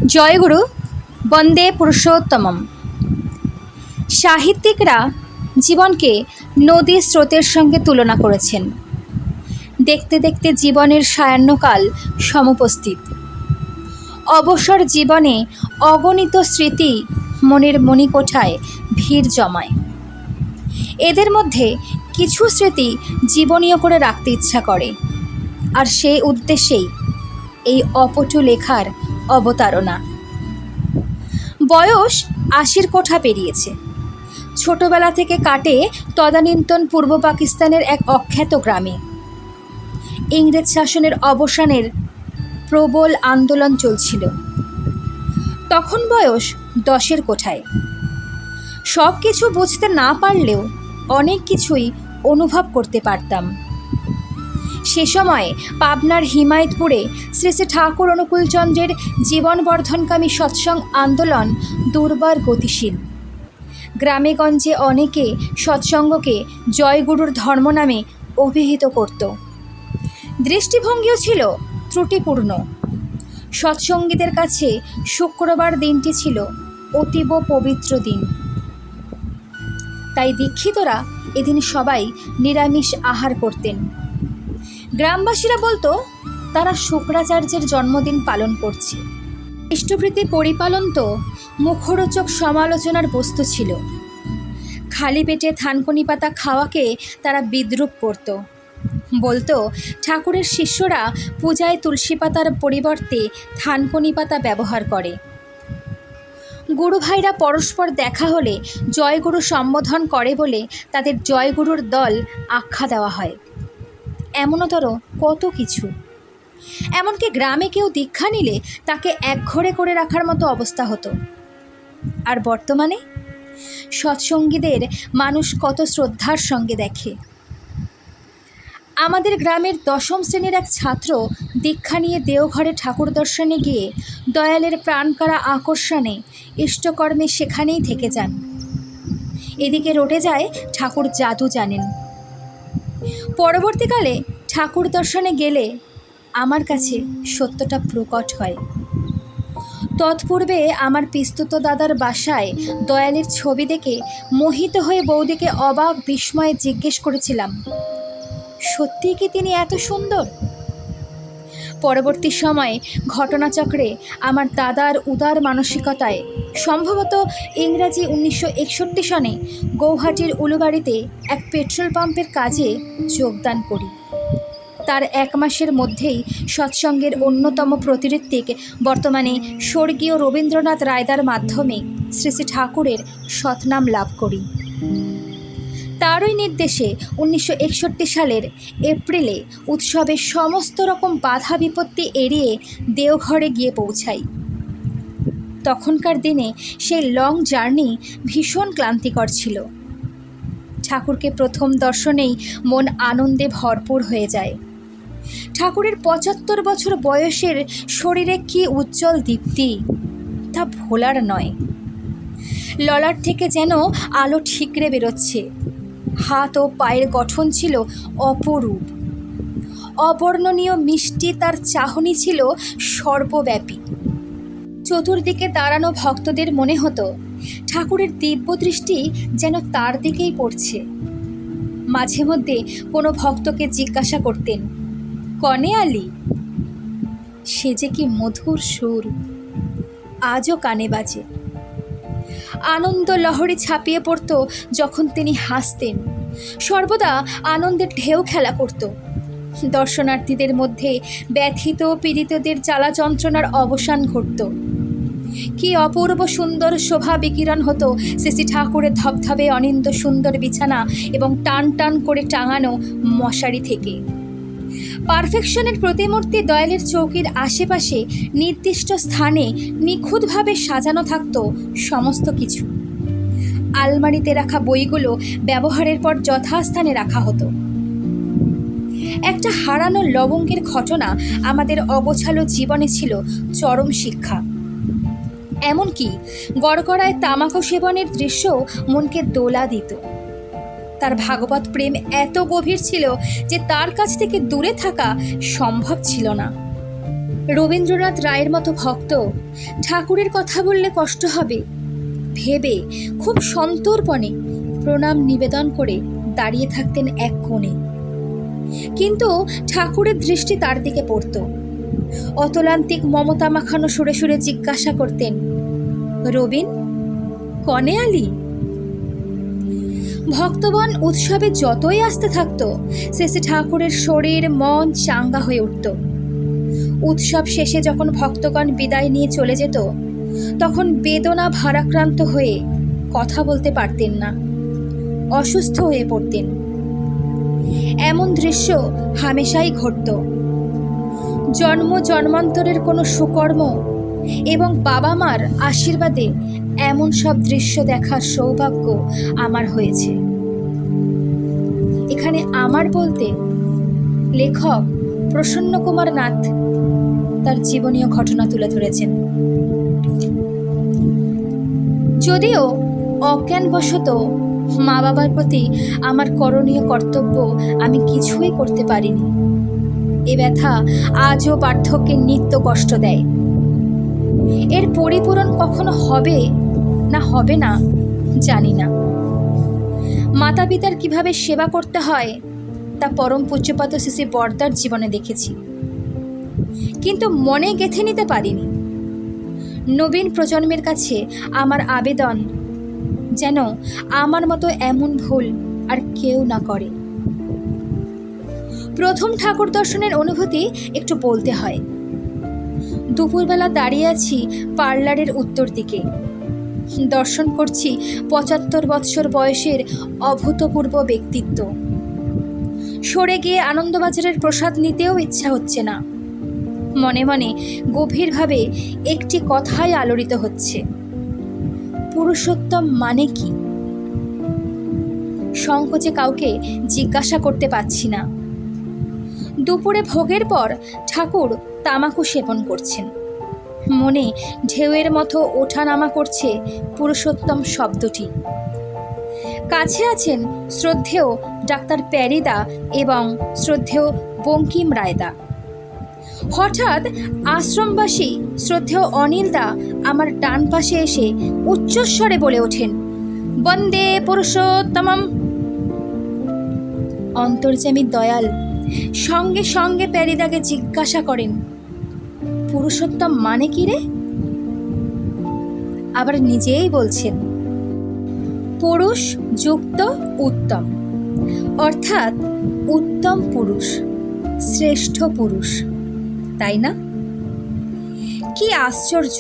জয়গুরু বন্দে পুরুষোত্তমম। সাহিত্যিকরা জীবনকে নদীর স্রোতের সঙ্গে তুলনা করেছেন। দেখতে দেখতে জীবনের সায়াহ্নকাল সমুপস্থিত। অবসর জীবনে অগণিত স্মৃতি মনের মণিকোঠায় ভিড় জমায়। এদের মধ্যে কিছু স্মৃতি জীবনীয় করে রাখতে ইচ্ছা করে, আর সেই উদ্দেশ্যেই এই অপটু লেখার অবতারণা। বয়স ৮০ কোঠা পেরিয়েছে। ছোটবেলা থেকে কাটে তদানীন্তন পূর্ব পাকিস্তানের এক অখ্যাত গ্রামে। ইংরেজ শাসনের অবসানের প্রবল আন্দোলন চলছিল। তখন বয়স ১০-এর কোঠায়। সব কিছু বুঝতে না পারলেও অনেক কিছুই অনুভব করতে পারতাম। সে সময় পাবনার হিমায়তপুরে শ্রী শ্রী ঠাকুর অনুকূলচন্দ্রের জীবনবর্ধনকামী সৎসঙ্গ আন্দোলন দুর্বার গতিশীল। গ্রামেগঞ্জে অনেকে সৎসঙ্গকে জয়গুরুর ধর্ম নামে অভিহিত করত। দৃষ্টিভঙ্গিও ছিল ত্রুটিপূর্ণ। সৎসঙ্গীদের কাছে শুক্রবার দিনটি ছিল অতীব পবিত্র দিন। তাই দীক্ষিতরা এদিন সবাই নিরামিষ আহার করতেন। গ্রামবাসীরা বলতো তারা শুক্রাচার্যের জন্মদিন পালন করছে। ইষ্টভৃতি পরিপালন তো মুখরোচক সমালোচনার বস্তু ছিল। খালি পেটে থানকুনি পাতা খাওয়াকে তারা বিদ্রূপ করত। বলতো ঠাকুরের শিষ্যরা পূজায় তুলসী পাতার পরিবর্তে থানকুনি পাতা ব্যবহার করে। গুরু ভাইরা পরস্পর দেখা হলে জয়গুরু সম্বোধন করে বলে তাদের জয়গুরুর দল আখ্যা দেওয়া হয়। এমনতর কত কিছু। এমনকি গ্রামে কেউ দীক্ষা নিলে তাকে একঘরে করে রাখার মতো অবস্থা হতো। আর বর্তমানে সৎসঙ্গীদের মানুষ কত শ্রদ্ধার সঙ্গে দেখে। আমাদের গ্রামের ১০ম শ্রেণীর এক ছাত্র দীক্ষা নিয়ে দেওঘরে ঠাকুর দর্শনে গিয়ে দয়ালের প্রাণকারা আকর্ষণে ইষ্টকর্মে সেখানেই থেকে যান। এদিকে রটে যায় ঠাকুর জাদু জানেন। পরবর্তীকালে ঠাকুর দর্শনে গেলে আমার কাছে সত্যটা প্রকট হয়। তৎপূর্বে আমার পিস্তুত দাদার বাসায় দয়ালের ছবি দেখে মোহিত হয়ে বৌদিকে অবাক বিস্ময়ে জিজ্ঞেস করেছিলাম, সত্যিই কি তিনি এত সুন্দর? পরবর্তী সময়ে ঘটনাচক্রে আমার দাদার উদার মানসিকতায় সম্ভবত ইংরাজি ১৯৬১ সনে গৌহাটির উলুবাড়িতে এক পেট্রোল পাম্পের কাজে যোগদান করি। তার ১ মাসের মধ্যেই সৎসঙ্গের অন্যতম প্রতিঋত্বিক বর্তমানে স্বর্গীয় রবীন্দ্রনাথ রায়দার মাধ্যমে শ্রী শ্রী ঠাকুরের সৎনাম লাভ করি। তারই নির্দেশে ১৯৬১ সালের এপ্রিলে উৎসবের সমস্ত রকম বাধা বিপত্তি এড়িয়ে দেওঘরে গিয়ে পৌঁছাই। তখনকার দিনে সেই লং জার্নি ভীষণ ক্লান্তিকর ছিল। ঠাকুরকে প্রথম দর্শনেই মন আনন্দে ভরপুর হয়ে যায়। ঠাকুরের ৭৫ বছর বয়সের শরীরে কি উজ্জ্বল দীপ্তি, তা ভোলার নয়। ললাট থেকে যেন আলো ঠিকরে বেরোচ্ছে। হাত ও পায়ের গঠন ছিল অপরূপ। অবর্ণনীয় মিষ্টি তার চাহনি ছিল সর্বব্যাপী। চতুর্দিকে দাঁড়ানো ভক্তদের মনে হতো ঠাকুরের দিব্য দৃষ্টি যেন তার দিকেই পড়ছে। মাঝে মধ্যে কোনো ভক্তকে জিজ্ঞাসা করতেন, কনে আলি? সে যে কি মধুর সুর, আজও কানে বাজে। আনন্দ লহরী ছাপিয়ে পড়ত যখন তিনি হাসতেন। সর্বদা আনন্দের ঢেউ খেলা করত। দর্শনার্থীদের মধ্যে ব্যথিত পীড়িতদের জ্বালা যন্ত্রণার অবসান ঘটত। কি অপূর্ব সুন্দর শোভা বিকিরণ হতো শ্রী শ্রী ঠাকুরের ধবধবে অনিন্দ সুন্দর বিছানা এবং টান টান করে টাঙানো মশারি থেকে। পারফেকশনের প্রতিমূর্তি দয়ালের চৌকির আশেপাশে নির্দিষ্ট স্থানে নিখুঁতভাবে সাজানো থাকত সমস্ত কিছু। আলমারিতে রাখা বইগুলো ব্যবহারের পর যথাস্থানে রাখা হতো। একটা হারানো লবঙ্গের ঘটনা আমাদের অগোছালো জীবনে ছিল চরম শিক্ষা। এমনকি গড়গড়ায় তামাকু সেবনের দৃশ্যও মনকে দোলা দিত। তার ভাগবত প্রেম এত গভীর ছিল যে তার কাছ থেকে দূরে থাকা সম্ভব ছিল না। রবীন্দ্রনাথ রায়ের মতো ভক্ত ঠাকুরের কথা বললে কষ্ট হবে ভেবে খুব সন্তর্পণে প্রণাম নিবেদন করে দাঁড়িয়ে থাকতেন এক কোণে। কিন্তু ঠাকুরের দৃষ্টি তার দিকে পড়ত। অতলান্তিক মমতা মাখানো সুরে সুরে জিজ্ঞাসা করতেন, রবিন, কনে আলি? ভক্তগণ উৎসবে যতই আসতে থাকতো, শেষে ঠাকুরের শরীর মন চাঙ্গা হয়ে উঠত। উৎসব শেষে যখন ভক্তগণ বিদায় নিয়ে চলে যেত, তখন বেদনা ভারাক্রান্ত হয়ে কথা বলতে পারতেন না, অসুস্থ হয়ে পড়তেন। এমন দৃশ্য হামেশাই ঘটত। জন্ম জন্মান্তরের কোনো সুকর্ম এবং বাবা মার আশীর্বাদে এমন সব দৃশ্য দেখার সৌভাগ্য আমার হয়েছে। এখানে আমার বলতে লেখক প্রসন্ন কুমার নাথ তার জীবনীয় ঘটনা তুলে ধরেছেন। যদিও অজ্ঞানবশত মা বাবার প্রতি আমার করণীয় কর্তব্য আমি কিছুই করতে পারিনি, এ ব্যথা আজও বার্ধক্যে নিত্য কষ্ট দেয়। এর পরিপূরণ কখনো হবে না জানি না। মাতা পিতার কিভাবে সেবা করতে হয় তা পরম পূজ্যপাদ শ্রী বরদার জীবনে দেখেছি, কিন্তু মনে গেঁথে নিতে পারিনি। নবীন প্রজন্মের কাছে আমার আবেদন, যেন আমার মতো এমন ভুল আর কেউ না করে। প্রথম ঠাকুর দর্শনের অনুভূতি একটু বলতে হয়। দুপুরবেলা দাঁড়িয়ে আছি পার্লারের উত্তর দিকে, দর্শন করছি ৭৫ বৎসর বয়সের অভূতপূর্ব ব্যক্তিত্ব। সরে গিয়ে আনন্দবাজারের প্রসাদ নিতেও ইচ্ছা হচ্ছে না। মনে মনে গভীরভাবে একটি কথাই আলোড়িত হচ্ছে, পুরুষোত্তম মানে কি? সংকোচে কাউকে জিজ্ঞাসা করতে পারছি না। দুপুরে ভোগের পর ঠাকুর তামাকু সেবন করছেন। মনে ঢেউয়ের মতো ওঠানামা করছে পুরুষোত্তম শব্দটি। কাছে আছেন শ্রদ্ধেয় ডাক্তার প্যারিদা এবং শ্রদ্ধেয় বঙ্কিম রায়দা। হঠাৎ আশ্রমবাসী শ্রদ্ধেয় অনিলদা আমার ডান পাশে এসে উচ্চস্বরে বলে ওঠেন, বন্দে পুরুষোত্তমম। অন্তর্যামী দয়াল সঙ্গে সঙ্গে প্যারিদাকে জিজ্ঞাসা করেন, পুরুষোত্তম মানে কি রে? আবার নিজেই বলছেন, পুরুষ যুক্ত উত্তম, অর্থাৎ উত্তম পুরুষ, শ্রেষ্ঠ পুরুষ, তাই না? কি আশ্চর্য!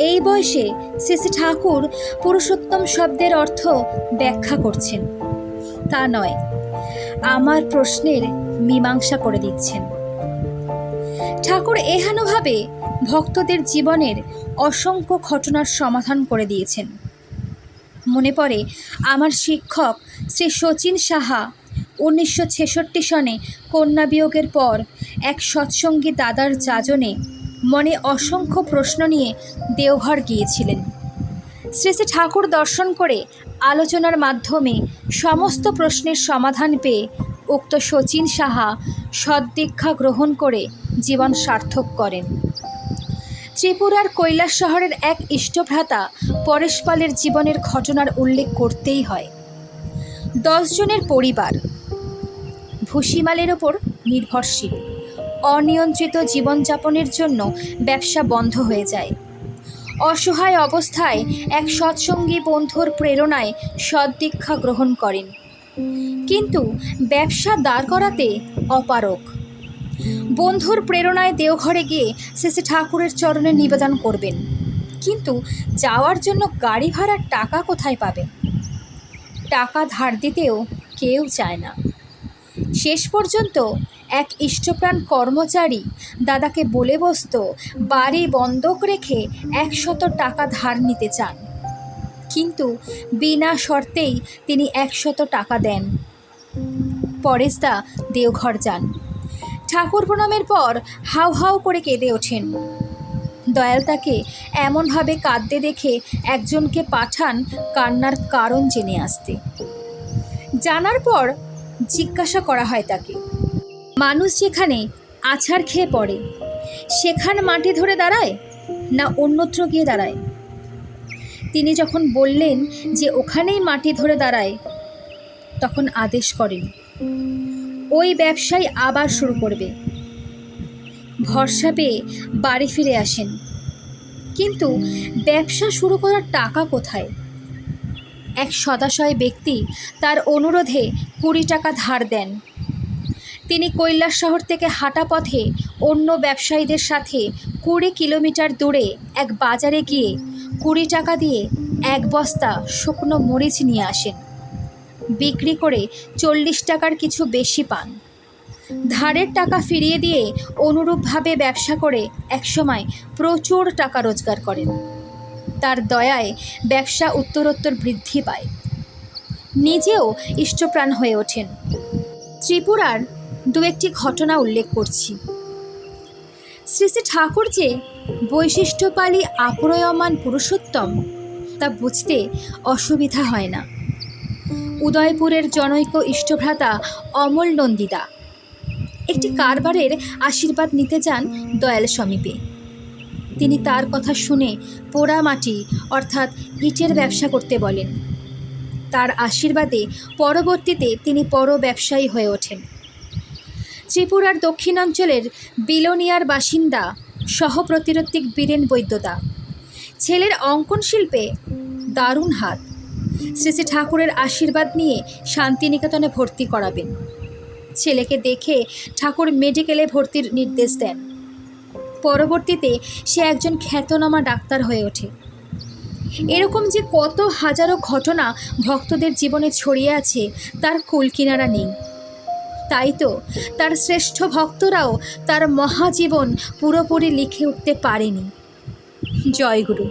এই বয়সে শ্রী ঠাকুর পুরুষোত্তম শব্দের অর্থ ব্যাখ্যা করছেন, তা নয়, আমার প্রশ্নের মীমাংসা করে দিচ্ছেন। ঠাকুর এহেনভাবে ভক্তদের জীবনের অসংখ্য ঘটনার সমাধান করে দিয়েছেন। মনে পড়ে আমার শিক্ষক শ্রী শচীন সাহা 1966 সনে কন্যা বিয়োগের পর এক সৎসঙ্গী দাদার যাজনে মনে অসংখ্য প্রশ্ন নিয়ে দেওঘর গিয়েছিলেন। শ্রী শ্রী ঠাকুর দর্শন করে আলোচনার মাধ্যমে সমস্ত প্রশ্নের সমাধান পেয়ে উক্ত শচীন সাহা সদ্দীক্ষা গ্রহণ করে জীবন সার্থক করেন। ত্রিপুরার কৈলাস শহরের এক ইষ্টভ্রাতা পরেশ পালের জীবনের ঘটনার উল্লেখ করতেই হয়। 10 জনের পরিবার, ভুসিমালের ওপর নির্ভরশীল, অনিয়ন্ত্রিত জীবনযাপনের জন্য ব্যবসা বন্ধ হয়ে যায়। অসহায় অবস্থায় এক সৎসঙ্গী বন্ধুর প্রেরণায় সদ্দীক্ষা গ্রহণ করেন, কিন্তু ব্যবসা দাঁড় করাতে অপারগ। বন্ধুর প্রেরণায় দেওঘরে গিয়ে শ্রী ঠাকুরের চরণে নিবেদন করবেন, কিন্তু যাওয়ার জন্য গাড়ি ভাড়ার টাকা কোথায় পাবেন? টাকা ধার দিতেও কেউ চায় না। শেষ পর্যন্ত এক ইষ্টপ্রাণ কর্মচারী দাদাকে বলে বসত বাড়ি বন্ধক রেখে 100 টাকা ধার নিতে চান, কিন্তু বিনা শর্তেই তিনি 100 টাকা দেন। পরেশদা দেওঘর যান। ঠাকুর প্রণামের পর হাউ হাউ করে কেঁদে ওঠেন। দয়াল তাকে এমনভাবে কাঁদতে দেখে একজনকে পাঠান কান্নার কারণ জেনে আসতে। জানার পর জিজ্ঞাসা করা হয় তাকে, মানুষ যেখানে আছাড় খেয়ে পড়ে সেখান মাটি ধরে দাঁড়ায় না অন্যত্র গিয়ে দাঁড়ায়? তিনি যখন বললেন যে ওখানেই মাটি ধরে দাঁড়ায়, তখন আদেশ করেন ওই ব্যবসায় আবার শুরু করবে। ভরসা পেয়ে বাড়ি ফিরে আসেন, কিন্তু ব্যবসা শুরু করার টাকা কোথায়? এক সদাশয় ব্যক্তি তার অনুরোধে 20 টাকা ধার দেন। তিনি কৈলাস শহর থেকে হাঁটা পথে অন্য ব্যবসায়ীদের সাথে 20 কিলোমিটার দূরে এক বাজারে গিয়ে 20 টাকা দিয়ে 1 বস্তা শুকনো মরিচ নিয়ে আসেন। বিক্রি করে 40 টাকার কিছু বেশি পান। ধারের টাকা ফিরিয়ে দিয়ে অনুরূপভাবে ব্যবসা করে একসময় প্রচুর টাকা রোজগার করেন। তার দয়ায় ব্যবসা উত্তরোত্তর বৃদ্ধি পায়। নিজেও ইষ্টপ্রাণ হয়ে ওঠেন। ত্রিপুরার 2-1টি ঘটনা উল্লেখ করছি। শ্রী শ্রী ঠাকুর যে বৈশিষ্ট্যপালী আপ্রয়মান পুরুষোত্তম, তা বুঝতে অসুবিধা হয় না। উদয়পুরের জনৈক ইষ্টভ্রাতা অমল নন্দিদা একটি কারবারের আশীর্বাদ নিতে যান দয়াল সমীপে। তিনি তার কথা শুনে পোড়া মাটি অর্থাৎ ইটের ব্যবসা করতে বলেন। তার আশীর্বাদে পরবর্তীতে তিনি পর ব্যবসায়ী হয়ে ওঠেন। ত্রিপুরার দক্ষিণাঞ্চলের বিলোনিয়ার বাসিন্দা সহপ্রতিরত্বিক বীরেন বৈদ্যদা। ছেলের অঙ্কন শিল্পে দারুণ হাত। শ্রী শ্রী ঠাকুরের আশীর্বাদ নিয়ে শান্তিনিকেতনে ভর্তি করাবেন। ছেলেকে দেখে ঠাকুর মেডিকেলে ভর্তির নির্দেশ দেন। পরবর্তীতে সে একজন খ্যাতনামা ডাক্তার হয়ে ওঠে। এরকম যে কত হাজারো ঘটনা ভক্তদের জীবনে ছড়িয়ে আছে তার কুলকিনারা নেই। তাই তো তার শ্রেষ্ঠ ভক্তরাও তার মহাজীবন পুরোপুরি লিখে উঠতে পারেনি। জয় গুরু।